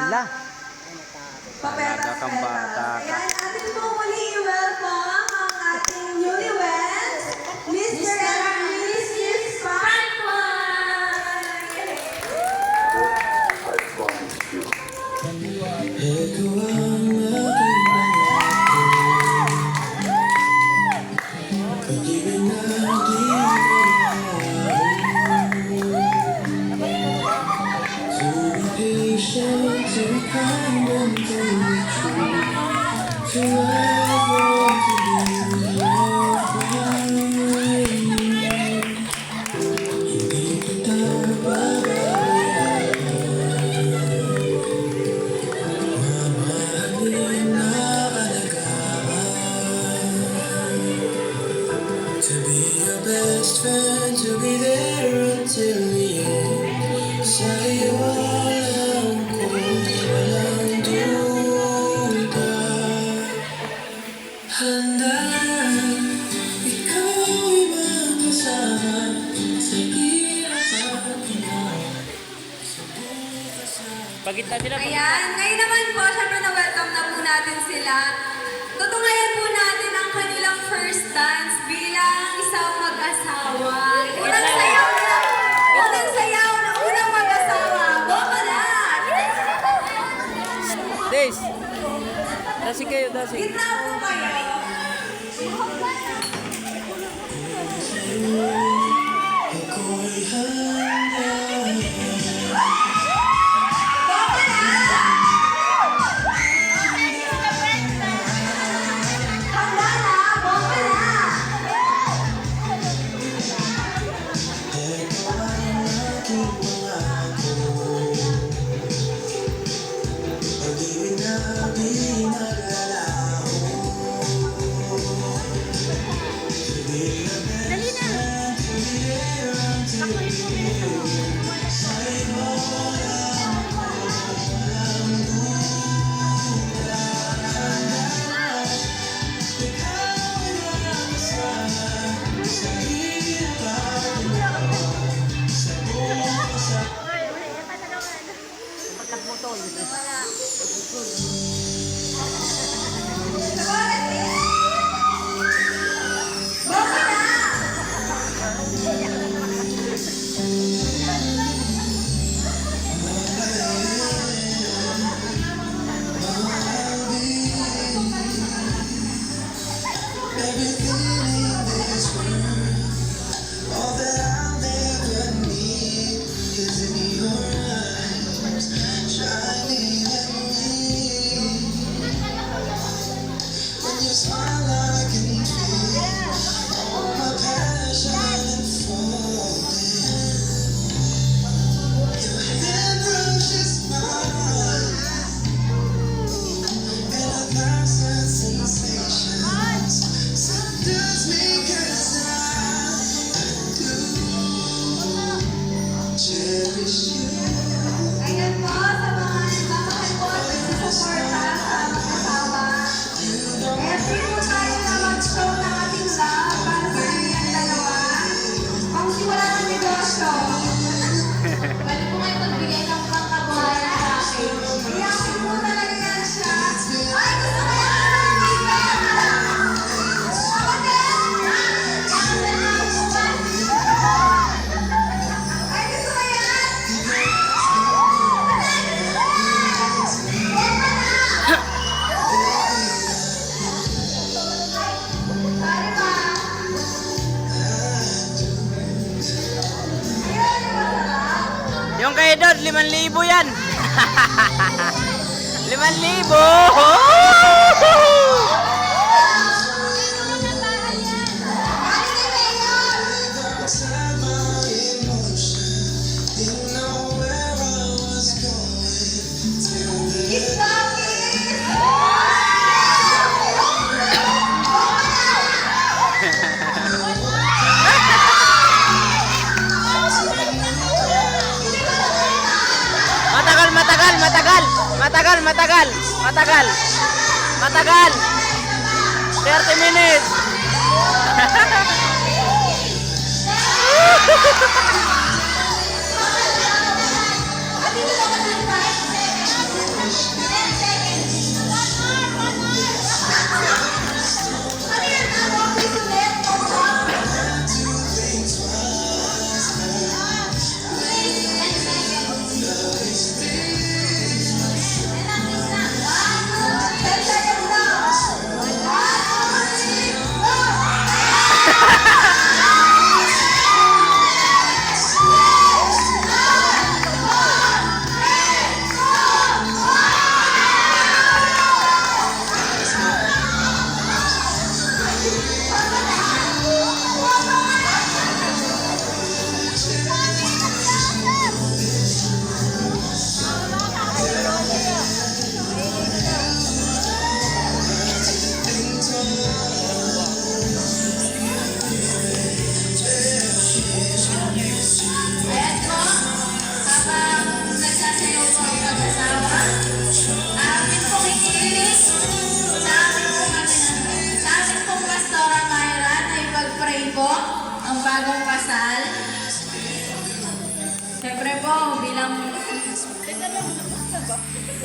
sila. Alaga kang bata ka. Ayan, atin po muli i-welcome ang ating newlyweds, Mr. and Mrs. Franklin! Best friend to be there until the end. Sa'yo walang kung walang duda. Handa ikaw ay magkasama sa hirap at ginawa. Pagkita sila. Ayan, ngayon naman po, syempre na-welcome na po natin sila. Tutungayan po natin ang kanilang first dance bilang isang mag-asawa. Unang sayaw na unang mag-asawa. Bokalat! Days. Dasi kayo, dasi. Gitna po kayo. Ako'y handa. Ayan po, sa mga nagmamahal po at nagsusuporta sa aming asawa. Kaya free po tayo na mag-show ng ating love para sa kanyang dalawa. Pangsiwala ng negosyo. Pwede po kayo magbigay ng pangkabuhayan sa akin. Iyakin po talaga yan siya. Ay, gusto ko yan! Yung kay Dod, 5,000 yan. 5,000. Matagal. 30 minutes.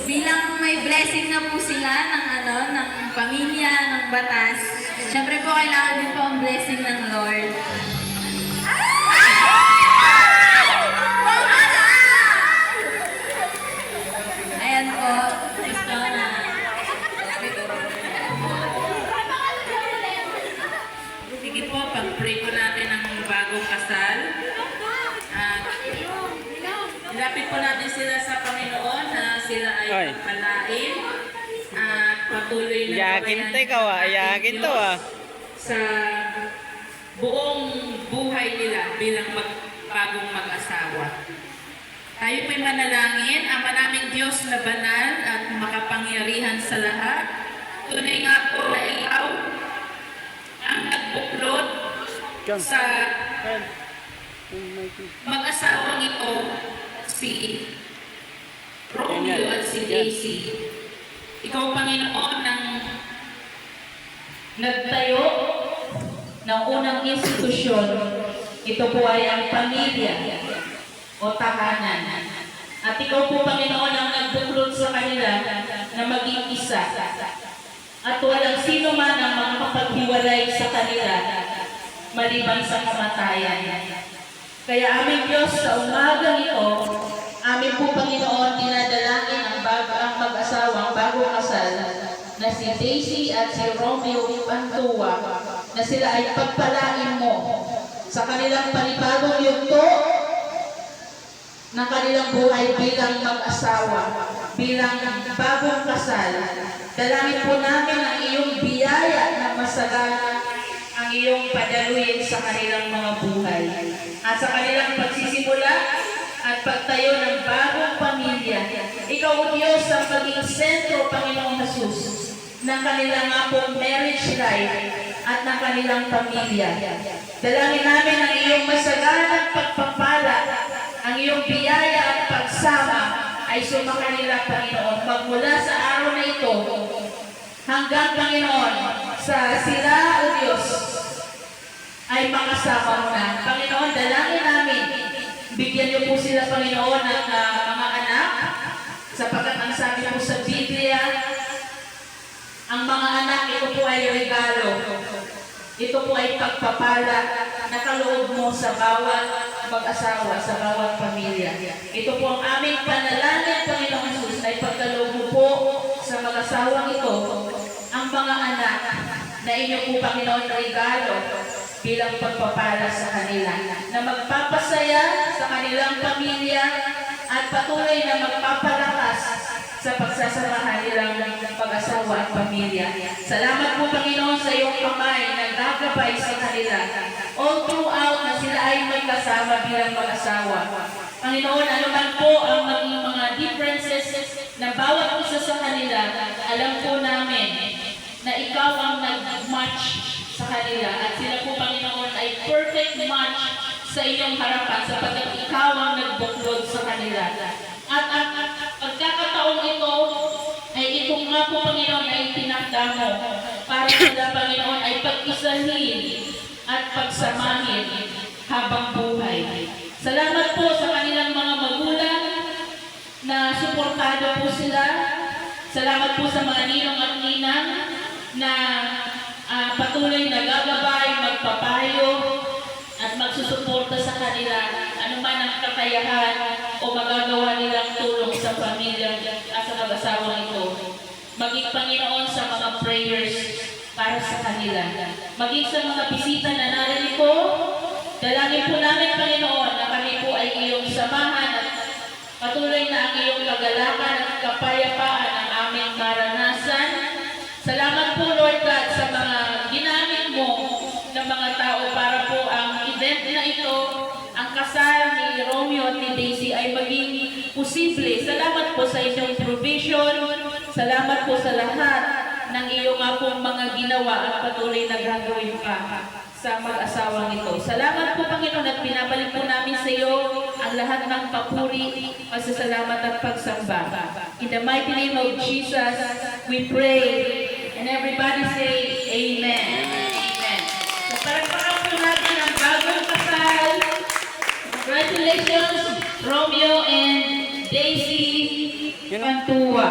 bilang may blessing na po sila ng pamilya, ng batas, syempre po kailangan din po ang blessing ng Lord. Ayan po. Gusto na. Sige po, pag-pray po natin ang bagong kasal. At ilapit po natin sila sa Panginoon na sila ay Ay. pagpalain at patuloy na Yakin gabayan to ikaw ah. ng Yakin to Diyos ah. sa buong buhay nila bilang bagong mag-asawa. Tayo po'y manalangin, Ama naming Diyos na banal at makapangyarihan sa lahat. Tunay nga po na ikaw ang nagbuklod sa mag-asawang ito, si Romeo at si Daisy. Ikaw, Panginoon, ang nagtayo ng unang institusyon. Ito po ay ang pamilya o tahanan. At ikaw po, Panginoon, ang nagbuklod sa kanila na maging isa. At walang sino man ang makapaghiwalay sa kanila maliban sa kamatayan. Kaya aming Diyos, sa umagang ito, amin po, Panginoon, dinadalangin ang mag-asawang bago kasal na si Daisy at si Romeo Pantua na sila ay pagpalain mo sa kanilang panibagong yugto ng kanilang buhay bilang mag-asawa, bilang bagong kasal. Dalangin po namin ang iyong biyaya na masagana ang iyong padaluyin sa kanilang mga buhay. At sa kanilang pagsisimula at pagtayo ng bagong pamilya, ikaw, O Diyos, ang maging sentro, Panginoong Jesus, ng kanilang nga pong marriage life at ng kanilang pamilya. Dalangin namin ang iyong masaganang pagpapala, ang iyong biyaya at pagsama ay sumakanila, Panginoon, magmula sa araw na ito hanggang, Panginoon, sa sila, O Diyos, ay makasama mo na. Panginoon, dalangin namin, bigyan niyo po sila, Panginoon, ng mga anak, sapagkat ang sabi po sa Biblia, ang mga anak, ito po ay regalo. Ito po ay pagpapala na kaloob mo sa bawat mag-asawa, sa bawat pamilya. Ito po ang aming panalangin, Panginoon Jesus, ay pagkaloob mo po sa mag-asawang ito, ang mga anak na inyo po, Panginoon, regalo bilang pagpapala sa kanila, na magpapasaya sa kanilang pamilya at patuloy na magpapalakas sa pagsasamahan nilang pag-asawa at pamilya. Salamat po, Panginoon, sa iyong kamay na nagagabay sa kanila all throughout na sila ay magkasama bilang mag-asawa. Panginoon, ano man po ang maging mga differences na bawat isa sa kanila, alam po namin na ikaw ang nag-match sa kanila at sila po, Panginoon, ay perfect match sa iyong harapan sapagkat ikaw ang nagbuklod sa kanila. At ang pagkakataong ito ay itong nga po, Panginoon, ay tinakda mo para sila, Panginoon, ay pag-isahin at pagsamahin habang buhay. Salamat po sa kanilang mga magulang na suportado po sila. Salamat po sa mga ninong at ninang na patuloy na gagabay, magpapayo at magsusuporta sa kanila anuman ang kakayahan o magagawa nilang tulong sa pamilya at sa mag-asawang ito. Maging, Panginoon, sa mga prayers para sa kanila. Maging sa mga bisita na narito, dalangin po namin, Panginoon, na kami po ay iyong samahan at patuloy na ang iyong kagalakan at kapayapaan ang aming maranasan. Salamat po, Lord God, sa mga ginamit mo ng mga tao para po ang event na ito, ang kasal ni Romeo at ni Daisy ay maging posible. Salamat po sa inyong provision. Salamat po sa lahat ng iyong pong mga ginawa at patuloy na gagawin pa sa mag-asawang ito. Salamat po, Panginoon, at pinabalik po namin sa iyo ang lahat ng papuri, pasasalamat at pagsamba. In the mighty name of Jesus, we pray. And everybody say, Amen. Amen. So, palagpakan po natin ang bagong kasal. Congratulations, Romeo and Daisy. Kamantuwa.